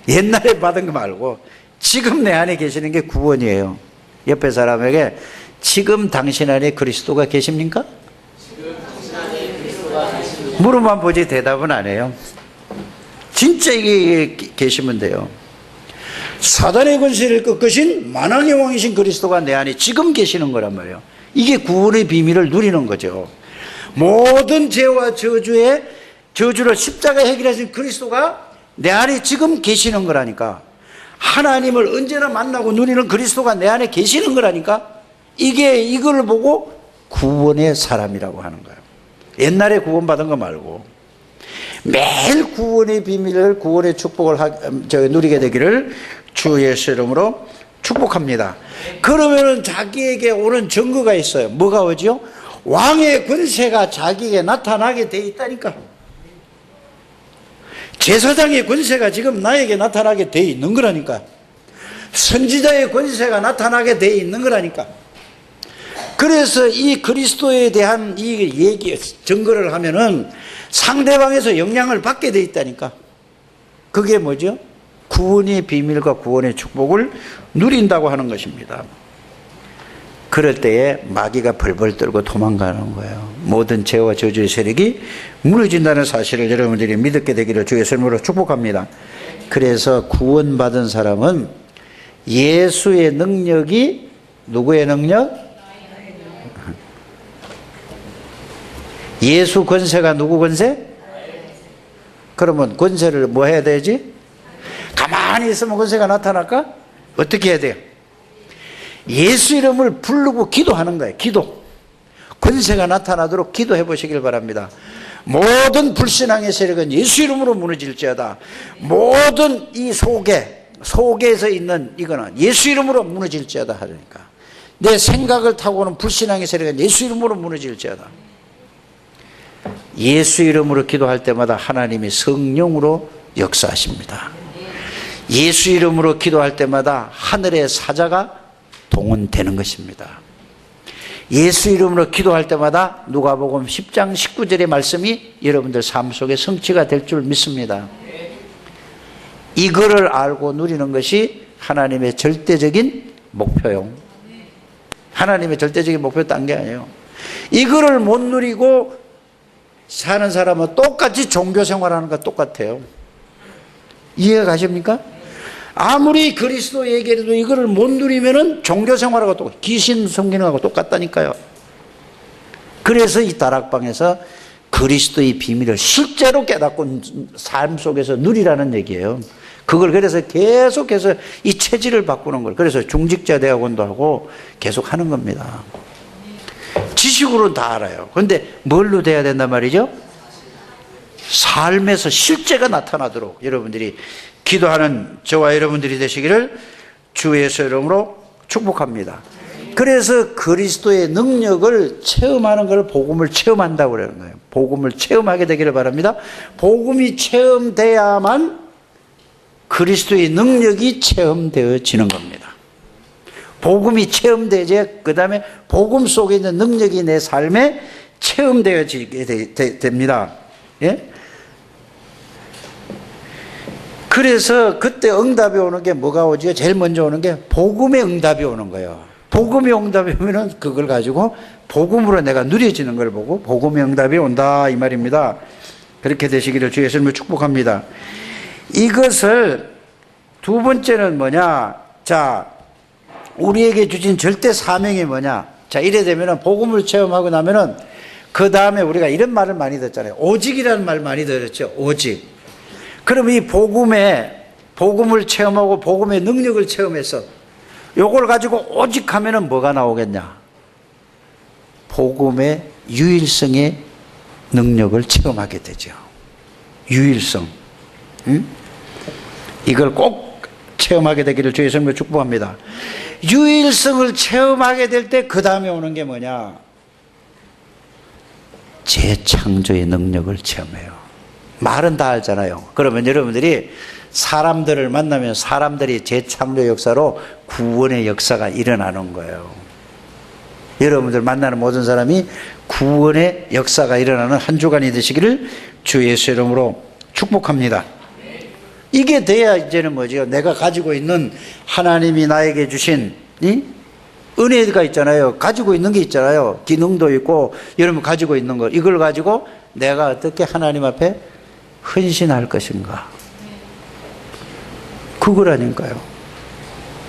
옛날에 받은 거 말고 지금 내 안에 계시는 게 구원이에요. 옆에 사람에게 지금 당신 안에 그리스도가 계십니까? 물어만 보지 대답은 안 해요. 진짜 이게 계시면 돼요. 사단의 권세를 꺾으신 만왕의 왕이신 그리스도가 내 안에 지금 계시는 거란 말이에요. 이게 구원의 비밀을 누리는 거죠. 모든 죄와 저주를 십자가에 해결하신 그리스도가 내 안에 지금 계시는 거라니까. 하나님을 언제나 만나고 누리는 그리스도가 내 안에 계시는 거라니까. 이걸 보고 구원의 사람이라고 하는 거예요. 옛날에 구원받은 거 말고 매일 구원의 비밀을, 구원의 축복을 누리게 되기를 주 예수 이름으로 축복합니다. 그러면은 자기에게 오는 증거가 있어요. 뭐가 오죠? 왕의 권세가 자기에게 나타나게 돼 있다니까. 제사장의 권세가 지금 나에게 나타나게 돼 있는 거라니까. 선지자의 권세가 나타나게 돼 있는 거라니까. 그래서 이 그리스도에 대한 이 얘기, 증거를 하면은 상대방에서 영향을 받게 돼 있다니까. 그게 뭐죠? 구원의 비밀과 구원의 축복을 누린다고 하는 것입니다. 그럴 때에 마귀가 벌벌 떨고 도망가는 거예요. 모든 죄와 저주의 세력이 무너진다는 사실을 여러분들이 믿게 되기를 주의 이름으로 축복합니다. 그래서 구원받은 사람은 예수의 능력이 누구의 능력? 예수 권세가 누구 권세? 그러면 권세를 뭐 해야 되지? 가만히 있으면 권세가 나타날까? 어떻게 해야 돼요? 예수 이름을 부르고 기도하는 거예요. 기도. 권세가 나타나도록 기도해 보시길 바랍니다. 모든 불신앙의 세력은 예수 이름으로 무너질지어다. 모든 이 속에서 있는 이거는 예수 이름으로 무너질지어다 하니까. 내 생각을 타고는 불신앙의 세력은 예수 이름으로 무너질지어다. 예수 이름으로 기도할 때마다 하나님이 성령으로 역사하십니다. 예수 이름으로 기도할 때마다 하늘의 사자가 동원되는 것입니다. 예수 이름으로 기도할 때마다 누가복음 10장 19절의 말씀이 여러분들 삶 속에 성취가 될 줄 믿습니다. 이거를 알고 누리는 것이 하나님의 절대적인 목표요. 하나님의 절대적인 목표 딴 게 아니에요. 이거를 못 누리고 사는 사람은 똑같이 종교 생활하는 것 똑같아요. 이해가 가십니까? 아무리 그리스도 얘기해도 이거를 못 누리면은 종교생활하고 또 귀신 섬기는 거하고 똑같다니까요. 그래서 이 다락방에서 그리스도의 비밀을 실제로 깨닫고 삶 속에서 누리라는 얘기예요. 그걸 그래서 계속해서 이 체질을 바꾸는 걸. 그래서 중직자 대학원도 하고 계속 하는 겁니다. 지식으로는 다 알아요. 그런데 뭘로 돼야 된단 말이죠? 삶에서 실제가 나타나도록 여러분들이 기도하는 저와 여러분들이 되시기를 주 예수의 이름으로 축복합니다. 그래서 그리스도의 능력을 체험하는 걸 복음을 체험한다고 그러는 거예요. 복음을 체험하게 되기를 바랍니다. 복음이 체험돼야만 그리스도의 능력이 체험되어지는 겁니다. 복음이 체험되지, 그 다음에 복음 속에 있는 능력이 내 삶에 체험되어지게 됩니다. 예? 그래서 그때 응답이 오는 게 뭐가 오지요? 제일 먼저 오는 게 복음의 응답이 오는 거예요. 복음의 응답이 오면은 그걸 가지고 복음으로 내가 누려지는 걸 보고 복음의 응답이 온다 이 말입니다. 그렇게 되시기를 주 예수님을 축복합니다. 이것을 두 번째는 뭐냐? 자, 우리에게 주신 절대 사명이 뭐냐? 자, 이래 되면은 복음을 체험하고 나면은 그 다음에 우리가 이런 말을 많이 듣잖아요. 오직이라는 말 많이 들었죠. 오직. 그럼 이 복음을 체험하고 복음의 능력을 체험해서 요걸 가지고 오직 하면은 뭐가 나오겠냐? 복음의 유일성의 능력을 체험하게 되죠. 유일성. 응? 이걸 꼭 체험하게 되기를 주 예수님으로 축복합니다. 유일성을 체험하게 될 때 그 다음에 오는 게 뭐냐? 재창조의 능력을 체험해요. 말은 다 알잖아요. 그러면 여러분들이 사람들을 만나면 사람들이 재창조 역사로 구원의 역사가 일어나는 거예요. 여러분들 만나는 모든 사람이 구원의 역사가 일어나는 한 주간이 되시기를 주 예수 이름으로 축복합니다. 이게 돼야 이제는 뭐죠? 내가 가지고 있는 하나님이 나에게 주신 이 은혜가 있잖아요. 가지고 있는 게 있잖아요. 기능도 있고 여러분 가지고 있는 거, 이걸 가지고 내가 어떻게 하나님 앞에 헌신할 것인가, 그거라니까요.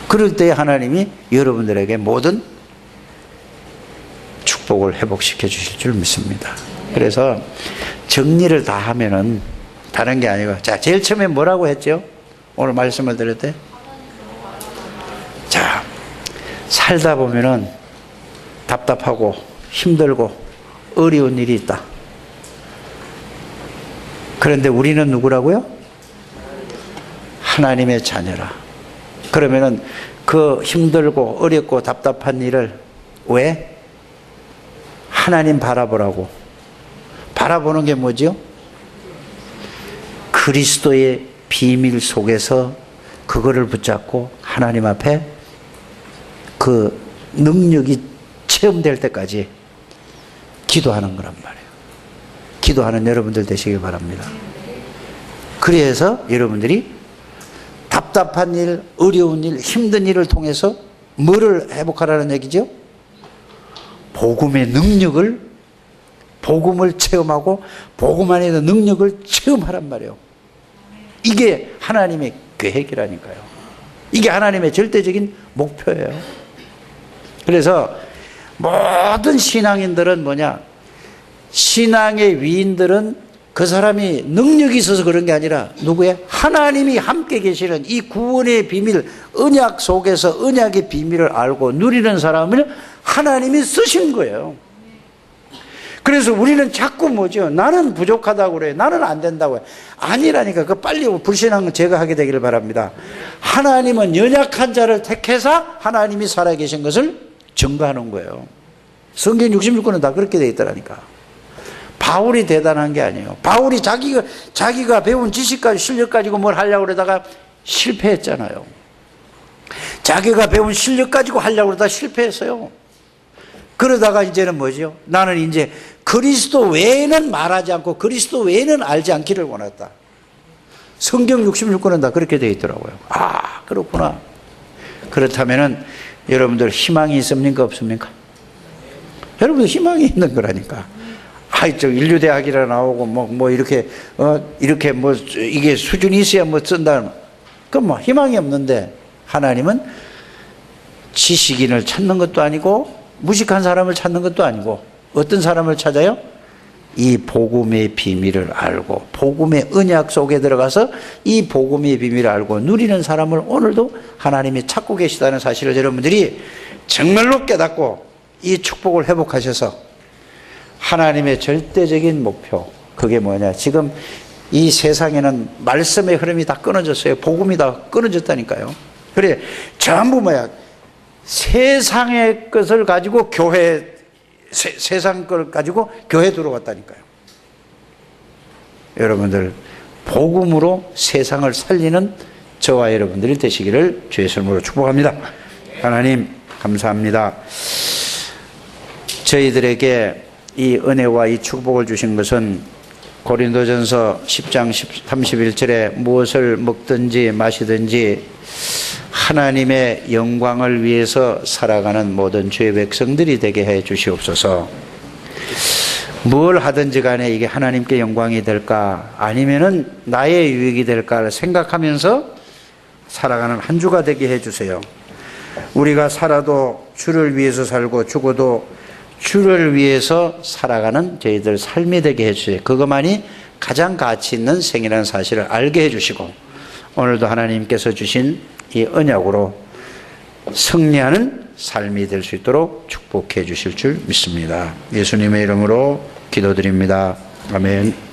그럴 때 하나님이 여러분들에게 모든 축복을 회복시켜 주실 줄 믿습니다. 그래서 정리를 다 하면은 다른 게 아니고, 자, 제일 처음에 뭐라고 했죠? 오늘 말씀을 드릴 때, 자, 살다 보면은 답답하고 힘들고 어려운 일이 있다. 그런데 우리는 누구라고요? 하나님의 자녀라. 그러면은 그 힘들고 어렵고 답답한 일을 왜? 하나님 바라보라고. 바라보는 게 뭐죠? 그리스도의 비밀 속에서 그거를 붙잡고 하나님 앞에 그 능력이 체험될 때까지 기도하는 거란 말이에요. 기도하는 여러분들 되시길 바랍니다. 그래서 여러분들이 답답한 일, 어려운 일, 힘든 일을 통해서 뭐를 회복하라는 얘기죠? 복음의 능력을, 복음을 체험하고 복음 안에 있는 능력을 체험하란 말이에요. 이게 하나님의 계획이라니까요. 이게 하나님의 절대적인 목표예요. 그래서 모든 신앙인들은 뭐냐? 신앙의 위인들은 그 사람이 능력이 있어서 그런 게 아니라 누구예요? 하나님이 함께 계시는 이 구원의 비밀, 언약 속에서 언약의 비밀을 알고 누리는 사람을 하나님이 쓰신 거예요. 그래서 우리는 자꾸 뭐죠? 나는 부족하다고 그래요. 나는 안 된다고 해요. 아니라니까. 그 빨리 불신앙 제거하게 되기를 바랍니다. 하나님은 연약한 자를 택해서 하나님이 살아계신 것을 증거하는 거예요. 성경 66권은 다 그렇게 되어 있더라니까. 바울이 대단한 게 아니에요. 바울이 자기가 배운 지식까지 실력 가지고 뭘 하려고 그러다가 실패했잖아요. 자기가 배운 실력 가지고 하려고 그러다가 실패했어요. 그러다가 이제는 뭐죠? 나는 이제 그리스도 외에는 말하지 않고 그리스도 외에는 알지 않기를 원했다. 성경 66권은 다 그렇게 되어 있더라고요. 아, 그렇구나. 그렇다면은 여러분들 희망이 있습니까? 없습니까? 여러분들 희망이 있는 거라니까. 저 인류대학이라 나오고 이렇게 이렇게 이게 수준이 있어야 쓴다. 그럼 뭐 희망이 없는데 하나님은 지식인을 찾는 것도 아니고 무식한 사람을 찾는 것도 아니고 어떤 사람을 찾아요? 이 복음의 비밀을 알고 복음의 언약 속에 들어가서 이 복음의 비밀을 알고 누리는 사람을 오늘도 하나님이 찾고 계시다는 사실을 여러분들이 정말로 깨닫고 이 축복을 회복하셔서 하나님의 절대적인 목표, 그게 뭐냐, 지금 이 세상에는 말씀의 흐름이 다 끊어졌어요. 복음이 다 끊어졌다니까요. 그래 전부 뭐야, 세상의 것을 가지고 세상 걸 가지고 교회 들어왔다니까요. 여러분들 복음으로 세상을 살리는 저와 여러분들이 되시기를 주의 이름으로 축복합니다. 하나님 감사합니다. 저희들에게 이 은혜와 이 축복을 주신 것은 고린도전서 10장 31절에 무엇을 먹든지 마시든지 하나님의 영광을 위해서 살아가는 모든 주의 백성들이 되게 해 주시옵소서. 뭘 하든지 간에 이게 하나님께 영광이 될까 아니면은 나의 유익이 될까를 생각하면서 살아가는 한 주가 되게 해 주세요. 우리가 살아도 주를 위해서 살고 죽어도 주를 위해서 살아가는 저희들 삶이 되게 해 주세요. 그것만이 가장 가치 있는 생이라는 사실을 알게 해 주시고 오늘도 하나님께서 주신 이 언약으로 승리하는 삶이 될 수 있도록 축복해 주실 줄 믿습니다. 예수님의 이름으로 기도드립니다. 아멘.